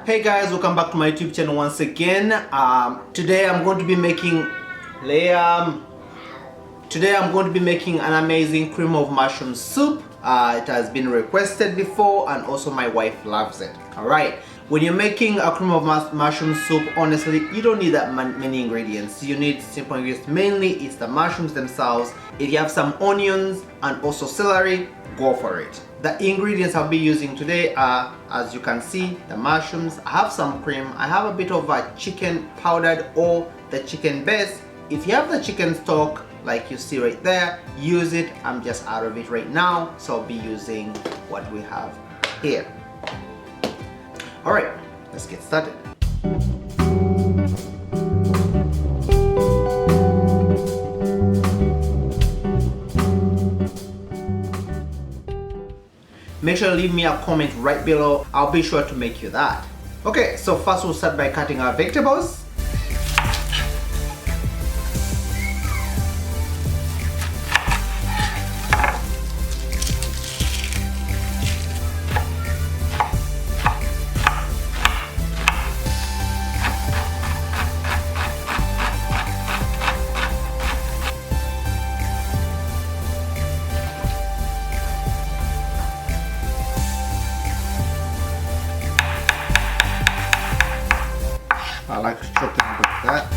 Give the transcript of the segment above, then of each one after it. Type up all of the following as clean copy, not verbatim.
Hey guys, welcome back to my YouTube channel once again. Today I'm going to be making an amazing cream of mushroom soup. It has been requested before and also my wife loves it. Alright, when you're making a cream of mushroom soup, honestly, you don't need that many ingredients. You need simple ingredients. Mainly it's the mushrooms themselves. If you have some onions and also celery, go for it. The ingredients I'll be using today are, as you can see, the mushrooms. I have some cream. I have a bit of a chicken powdered or the chicken base. If you have the chicken stock, like you see right there, use it. I'm just out of it right now, so I'll be using what we have here. All right, let's get started. Make sure to leave me a comment right below. I'll be sure to make you that. Okay, so first we'll start by cutting our vegetables. I like to chop them like that.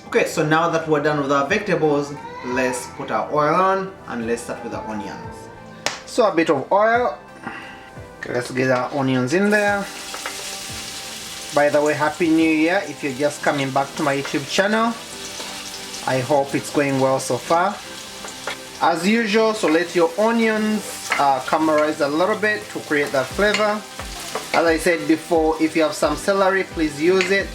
Okay, so now that we're done with our vegetables, let's put our oil on and let's start with the onions. So a bit of oil. Okay, let's get our onions in there. By the way, Happy New Year if you're just coming back to my YouTube channel. I hope it's going well so far. As usual, so let your onions caramelize a little bit to create that flavor. As I said before, if you have some celery, please use it.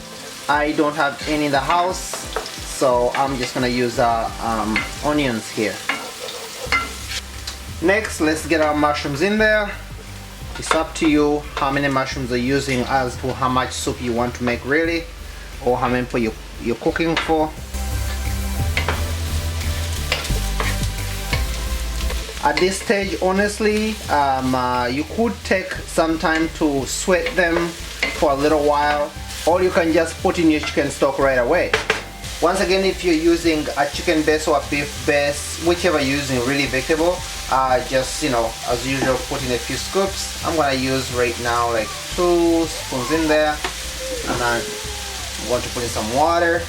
I don't have any in the house, so I'm just gonna use onions here. Next, let's get our mushrooms in there. It's up to you how many mushrooms you're using as to how much soup you want to make really, or how many you're cooking for. At this stage, honestly, you could take some time to sweat them for a little while, or you can just put in your chicken stock right away. Once again, if you're using a chicken base or a beef base, whichever you're using, really vegetable, just, you know, as usual, put in a few scoops. I'm gonna use right now like 2 spoons in there, and I'm going to put in some water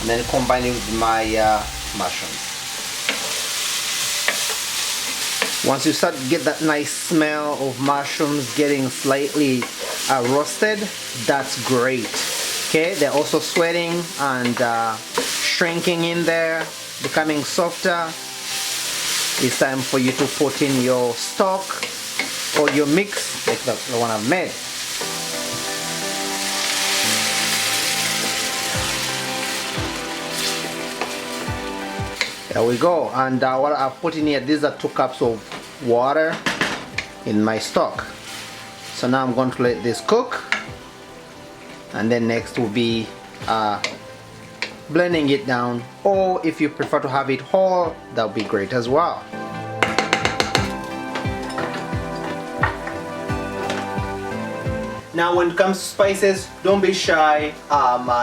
and then combine it with my mushrooms. Once you start to get that nice smell of mushrooms getting slightly roasted, that's great. Okay, they're also sweating and shrinking in there, becoming softer. It's time for you to put in your stock or your mix, like the one I've made. There we go. And what I've put in here, these are 2 cups of water in my stock. So now I'm going to let this cook. And then next will be blending it down, or if you prefer to have it whole, that would be great as well. Now when it comes to spices, don't be shy.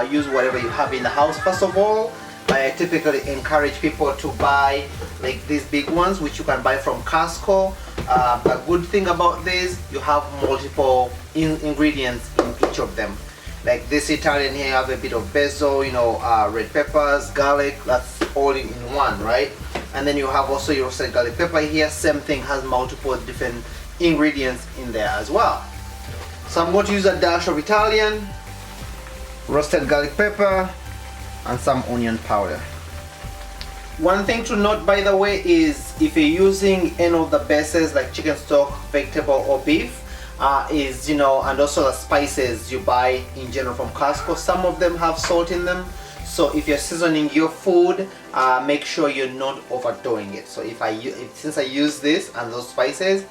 Use whatever you have in the house. First of all, I typically encourage people to buy like these big ones, which you can buy from Costco. A good thing about this, you have multiple ingredients in each of them. Like this Italian here, you have a bit of basil, you know, red peppers, garlic, that's all in one, right? And then you have also your roasted garlic pepper here, same thing, has multiple different ingredients in there as well. So I'm going to use a dash of Italian, roasted garlic pepper, and some onion powder. One thing to note, by the way, is if you're using any of the bases like chicken stock, vegetable, or beef, is, you know, and also the spices you buy in general from Costco, some of them have salt in them. So if you're seasoning your food, make sure you're not overdoing it. So since I use this and those spices,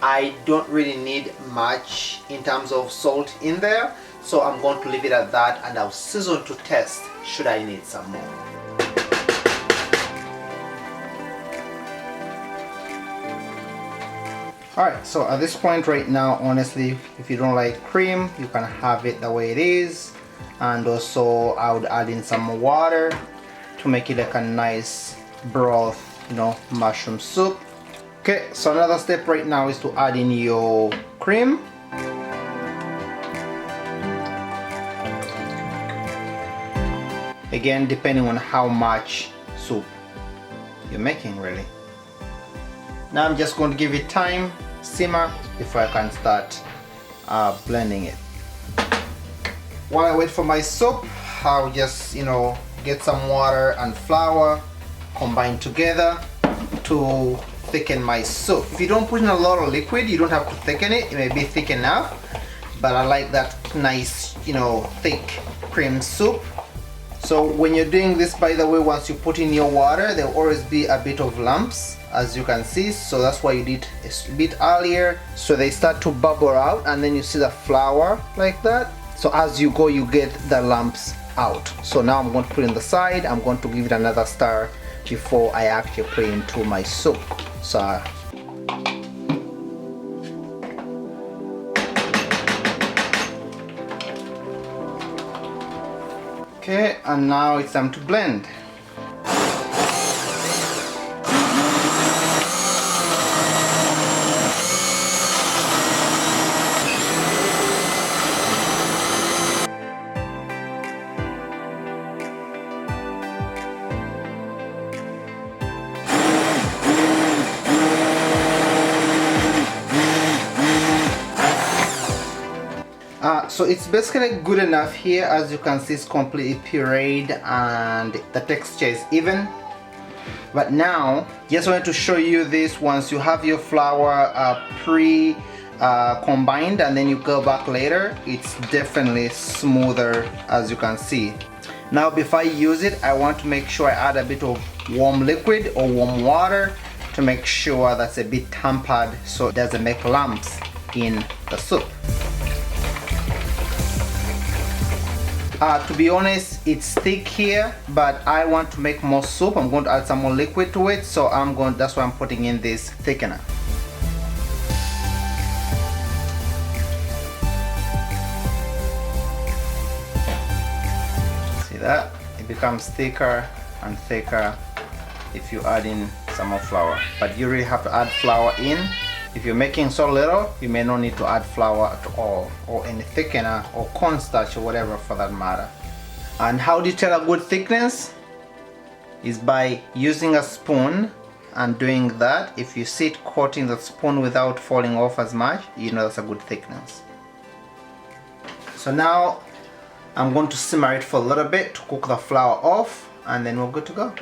I don't really need much in terms of salt in there. So I'm going to leave it at that, and I'll season to taste should I need some more. Alright, so at this point right now, honestly, if you don't like cream, you can have it the way it is. And also I would add in some more water to make it like a nice broth, mushroom soup. Okay, so another step right now is to add in your cream. Again, depending on how much soup you're making, really. Now I'm just going to give it time, simmer, before I can start blending it. While I wait for my soup, I'll just, get some water and flour combined together to thicken my soup. If you don't put in a lot of liquid, you don't have to thicken it. It may be thick enough, but I like that nice, thick cream soup. So when you're doing this, by the way, once you put in your water, there will always be a bit of lumps, as you can see. So that's why you did a bit earlier. So they start to bubble out, and then you see the flour like that. So as you go, you get the lumps out. So now I'm going to put it in the side. I'm going to give it another stir before I actually put it into my soup. So okay, and now it's time to blend. So it's basically good enough here. As you can see, it's completely pureed and the texture is even. But now, just wanted to show you this. Once you have your flour combined and then you go back later, it's definitely smoother, as you can see. Now before I use it, I want to make sure I add a bit of warm liquid or warm water to make sure that's a bit tampered so it doesn't make lumps in the soup. To be honest, it's thick here, but I want to make more soup. I'm going to add some more liquid to it, so that's why I'm putting in this thickener. See that? It becomes thicker and thicker if you add in some more flour. But you really have to add flour in. If you're making so little, you may not need to add flour at all, or any thickener or cornstarch or whatever for that matter. And how do you tell a good thickness? Is by using a spoon and doing that. If you see it coating the spoon without falling off as much, you know that's a good thickness. So now I'm going to simmer it for a little bit to cook the flour off, and then we're good to go.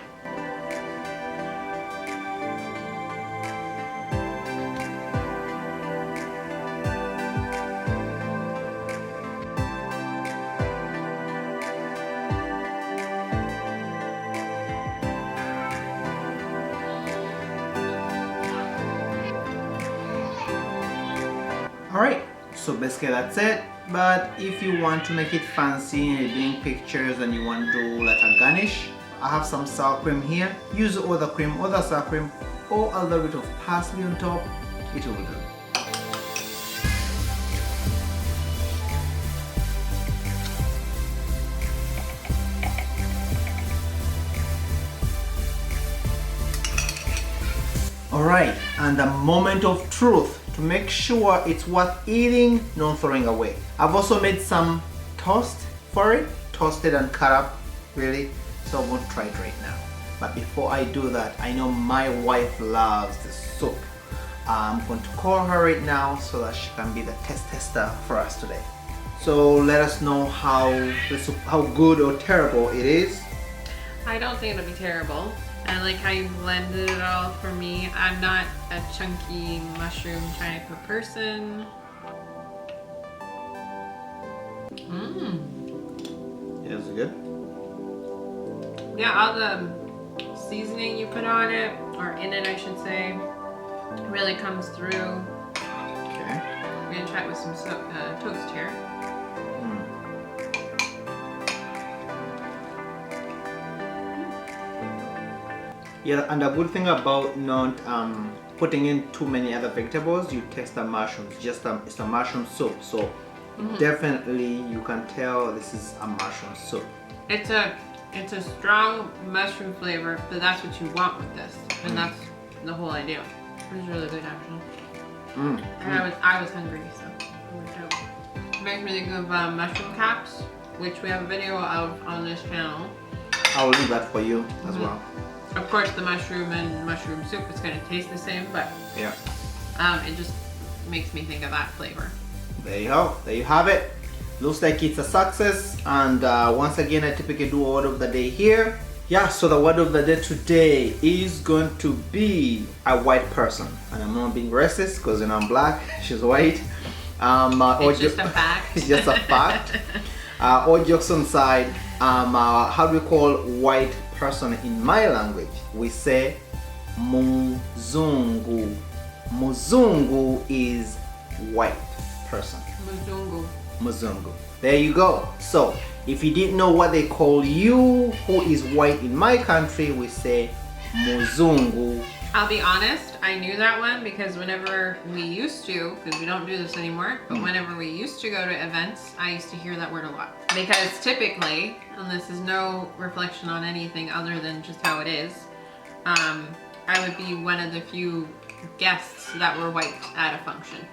Alright, so basically that's it. But if you want to make it fancy and you're doing pictures and you want to do like a garnish, I have some sour cream here. Use other cream, other sour cream, or a little bit of parsley on top. It will do. Alright, and the moment of truth. To make sure it's worth eating, not throwing away. I've also made some toast for it, toasted and cut up, really. So I'm going to try it right now. But before I do that, I know my wife loves this soup. I'm going to call her right now so that she can be the test tester for us today. So let us know how good or terrible it is. I don't think it'll be terrible. I like how you blended it all for me. I'm not a chunky mushroom type of person. Yeah, is it good? Yeah, all the seasoning you put on it, or in it I should say, really comes through. Okay. We're gonna try it with some toast here. Yeah, and the good thing about not putting in too many other vegetables, you taste the mushrooms. It's a mushroom soup, so definitely you can tell this is a mushroom soup. It's a strong mushroom flavor, but that's what you want with this, and that's the whole idea. It was really good actually. And I was hungry, so it worked out. It makes me think of mushroom caps, which we have a video of on this channel. I will do that for you as well. Of course, the mushroom and mushroom soup is going to taste the same, but yeah, it just makes me think of that flavor. There you go. There you have it. Looks like it's a success. And once again, I typically do a word of the day here. Yeah, so the word of the day today is going to be a white person. And I'm not being racist because you know I'm black, she's white. It's just a fact. It's just a fact. All jokes aside, how do we call white person in my language? We say muzungu. Muzungu is white person. Muzungu. Muzungu. There you go. So if you didn't know what they call you who is white in my country, we say muzungu. I'll be honest, I knew that one because whenever we used to, because we don't do this anymore, but whenever we used to go to events, I used to hear that word a lot. Because typically, and this is no reflection on anything other than just how it is, I would be one of the few guests that were white at a function.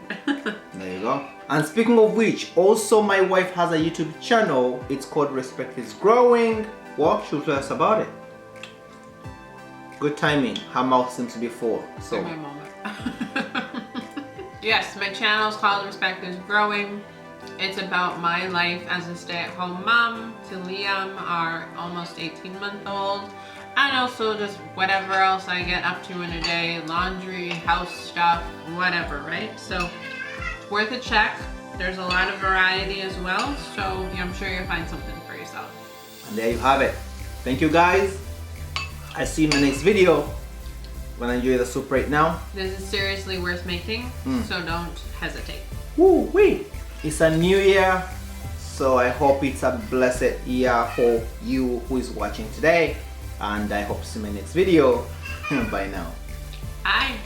There you go. And speaking of which, also my wife has a YouTube channel. It's called Respect is Growing. Well, she'll tell us about it. Good timing. Her mouth seems to be full. So. Give me a moment. Yes, my channel is called Respect is Growing. It's about my life as a stay-at-home mom to Liam, our almost 18-month-old, and also just whatever else I get up to in a day, laundry, house stuff, whatever, right? So it's worth a check. There's a lot of variety as well, so I'm sure you'll find something for yourself. And there you have it. Thank you guys. I see you in the next video. I'm gonna enjoy the soup right now. This is seriously worth making, so don't hesitate. Woo wee! It's a new year, so I hope it's a blessed year for you who is watching today. And I hope to see you in my next video. Bye now. Bye.